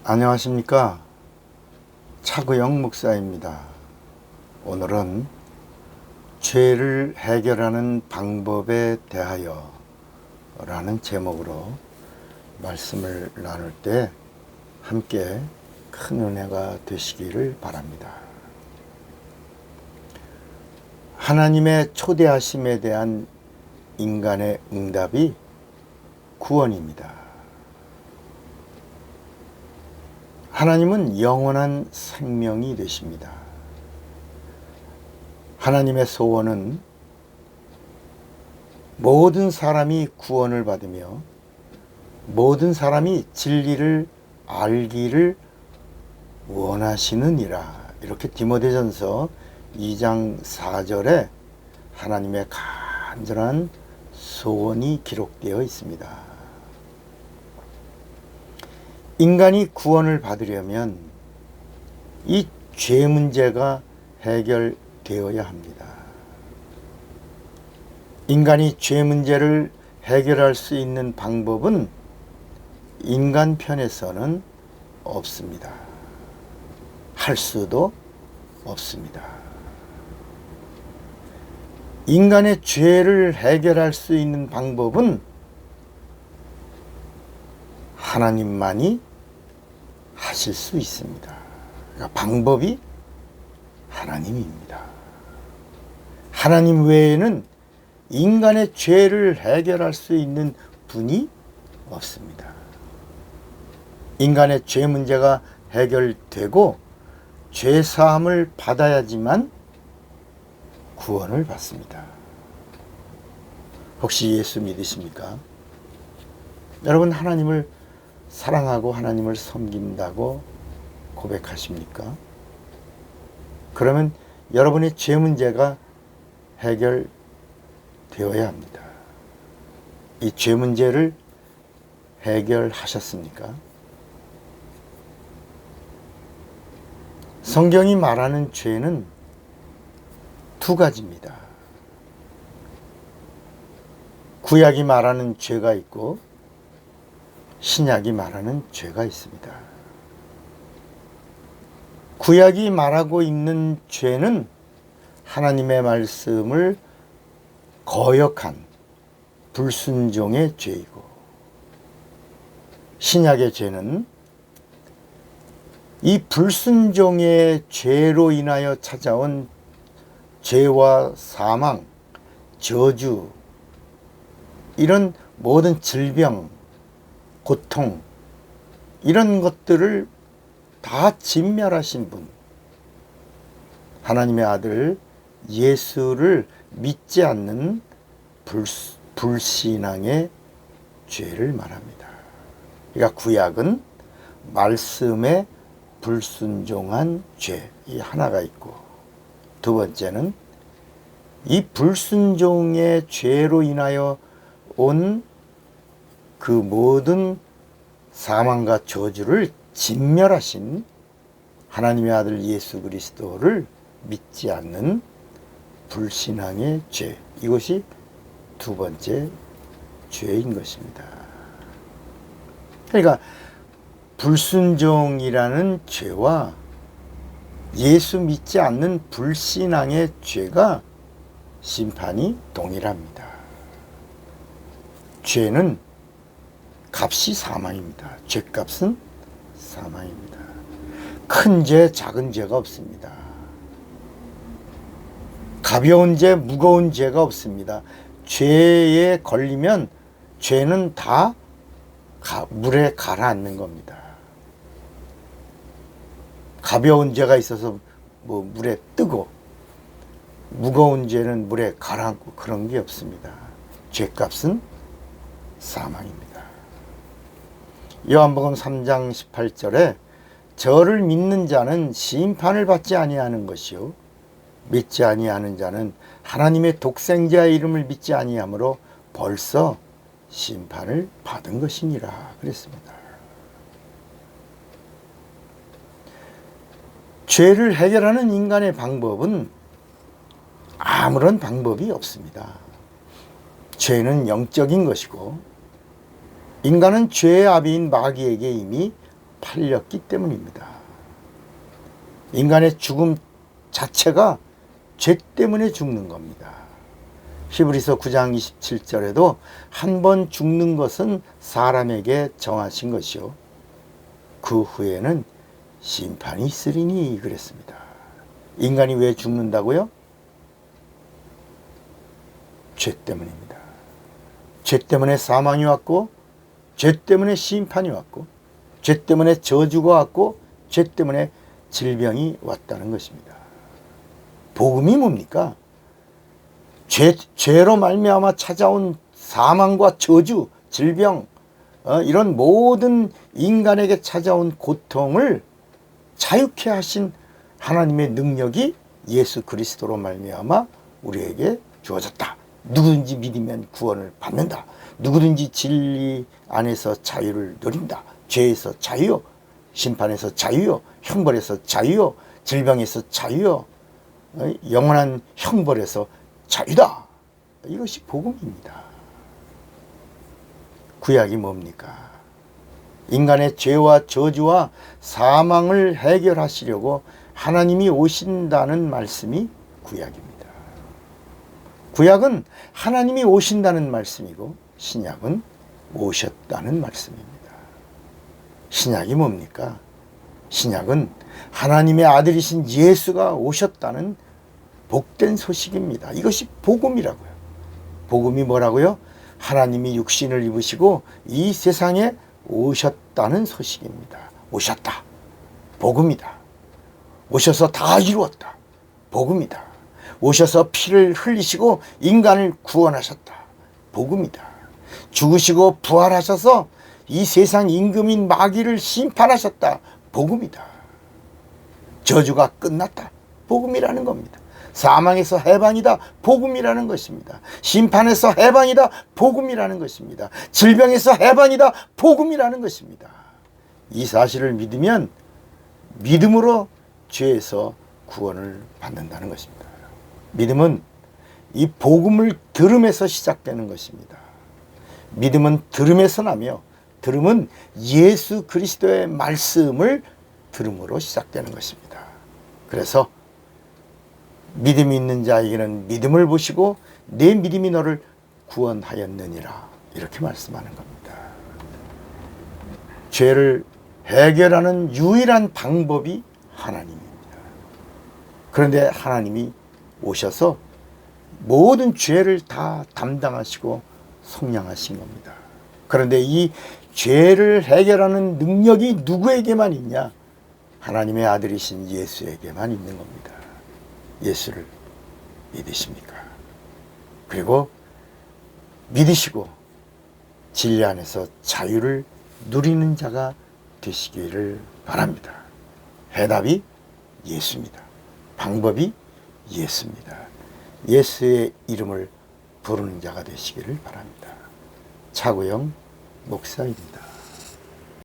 안녕하십니까. 차구영 목사입니다. 오늘은 죄를 해결하는 방법에 대하여 라는 제목으로 말씀을 나눌 때 함께 큰 은혜가 되시기를 바랍니다. 하나님의 초대하심에 대한 인간의 응답이 구원입니다. 하나님은 영원한 생명이 되십니다. 하나님의 소원은 모든 사람이 구원을 받으며 모든 사람이 진리를 알기를 원하시느니라. 이렇게 디모데전서 2장 4절에 하나님의 간절한 소원이 기록되어 있습니다. 인간이 구원을 받으려면 이 죄 문제가 해결되어야 합니다. 인간이 죄 문제를 해결할 수 있는 방법은 인간 편에서는 없습니다. 할 수도 없습니다. 인간의 죄를 해결할 수 있는 방법은 하나님만이 하실 수 있습니다. 그러니까 방법이 하나님입니다. 하나님 외에는 인간의 죄를 해결할 수 있는 분이 없습니다. 인간의 죄 문제가 해결되고 죄 사함을 받아야지만 구원을 받습니다. 혹시 예수 믿으십니까? 여러분 하나님을 사랑하고 하나님을 섬긴다고 고백하십니까? 그러면 여러분의 죄 문제가 해결되어야 합니다. 이 죄 문제를 해결하셨습니까? 성경이 말하는 죄는 두 가지입니다. 구약이 말하는 죄가 있고 신약이 말하는 죄가 있습니다. 구약이 말하고 있는 죄는 하나님의 말씀을 거역한 불순종의 죄이고, 신약의 죄는 이 불순종의 죄로 인하여 찾아온 죄와 사망, 저주, 이런 모든 질병, 고통, 이런 것들을 다 진멸하신 분, 하나님의 아들 예수를 믿지 않는 불신앙의 죄를 말합니다. 그러니까 구약은 말씀에 불순종한 죄, 이 하나가 있고, 두 번째는 이 불순종의 죄로 인하여 온 그 모든 사망과 저주를 진멸하신 하나님의 아들 예수 그리스도를 믿지 않는 불신앙의 죄, 이것이 두 번째 죄인 것입니다. 그러니까 불순종이라는 죄와 예수 믿지 않는 불신앙의 죄가 심판이 동일합니다. 죄는 값이 사망입니다. 죄값은 사망입니다. 큰 죄, 작은 죄가 없습니다. 가벼운 죄, 무거운 죄가 없습니다. 죄에 걸리면 죄는 다 물에 가라앉는 겁니다. 가벼운 죄가 있어서 물에 뜨고, 무거운 죄는 물에 가라앉고, 그런 게 없습니다. 죄값은 사망입니다. 요한복음 3장 18절에 저를 믿는 자는 심판을 받지 아니하는 것이요 믿지 아니하는 자는 하나님의 독생자의 이름을 믿지 아니하므로 벌써 심판을 받은 것이니라 그랬습니다. 죄를 해결하는 인간의 방법은 아무런 방법이 없습니다. 죄는 영적인 것이고 인간은 죄의 아비인 마귀에게 이미 팔렸기 때문입니다. 인간의 죽음 자체가 죄 때문에 죽는 겁니다. 히브리서 9장 27절에도 한 번 죽는 것은 사람에게 정하신 것이요 그 후에는 심판이 있으리니 그랬습니다. 인간이 왜 죽는다고요? 죄 때문입니다. 죄 때문에 사망이 왔고, 죄 때문에 심판이 왔고, 죄 때문에 저주가 왔고, 죄 때문에 질병이 왔다는 것입니다. 복음이 뭡니까? 죄로 말미암아 찾아온 사망과 저주, 질병, 이런 모든 인간에게 찾아온 고통을 자유케 하신 하나님의 능력이 예수 그리스도로 말미암아 우리에게 주어졌다. 누구든지 믿으면 구원을 받는다. 누구든지 진리 안에서 자유를 누린다. 죄에서 자유요, 심판에서 자유요, 형벌에서 자유요, 질병에서 자유요, 영원한 형벌에서 자유다. 이것이 복음입니다. 구약이 뭡니까? 인간의 죄와 저주와 사망을 해결하시려고 하나님이 오신다는 말씀이 구약입니다. 구약은 하나님이 오신다는 말씀이고 신약은 오셨다는 말씀입니다. 신약이 뭡니까? 신약은 하나님의 아들이신 예수가 오셨다는 복된 소식입니다. 이것이 복음이라고요. 복음이 뭐라고요? 하나님이 육신을 입으시고 이 세상에 오셨다는 소식입니다. 오셨다. 복음이다. 오셔서 다 이루었다. 복음이다. 오셔서 피를 흘리시고 인간을 구원하셨다. 복음이다. 죽으시고 부활하셔서 이 세상 임금인 마귀를 심판하셨다. 복음이다. 저주가 끝났다. 복음이라는 겁니다. 사망에서 해방이다. 복음이라는 것입니다. 심판에서 해방이다. 복음이라는 것입니다. 질병에서 해방이다. 복음이라는 것입니다. 이 사실을 믿으면 믿음으로 죄에서 구원을 받는다는 것입니다. 믿음은 이 복음을 들음에서 시작되는 것입니다. 믿음은 들음에서 나며 들음은 예수 그리스도의 말씀을 들음으로 시작되는 것입니다. 그래서 믿음이 있는 자에게는 믿음을 보시고 내 믿음이 너를 구원하였느니라 이렇게 말씀하는 겁니다. 죄를 해결하는 유일한 방법이 하나님입니다. 그런데 하나님이 오셔서 모든 죄를 다 담당하시고 속량하신 겁니다. 그런데 이 죄를 해결하는 능력이 누구에게만 있냐? 하나님의 아들이신 예수에게만 있는 겁니다. 예수를 믿으십니까? 그리고 믿으시고 진리 안에서 자유를 누리는 자가 되시기를 바랍니다. 해답이 예수입니다. 방법이 예수입니다. 예수의 이름을 부르는 자가 되시기를 바랍니다. 차구영 목사입니다.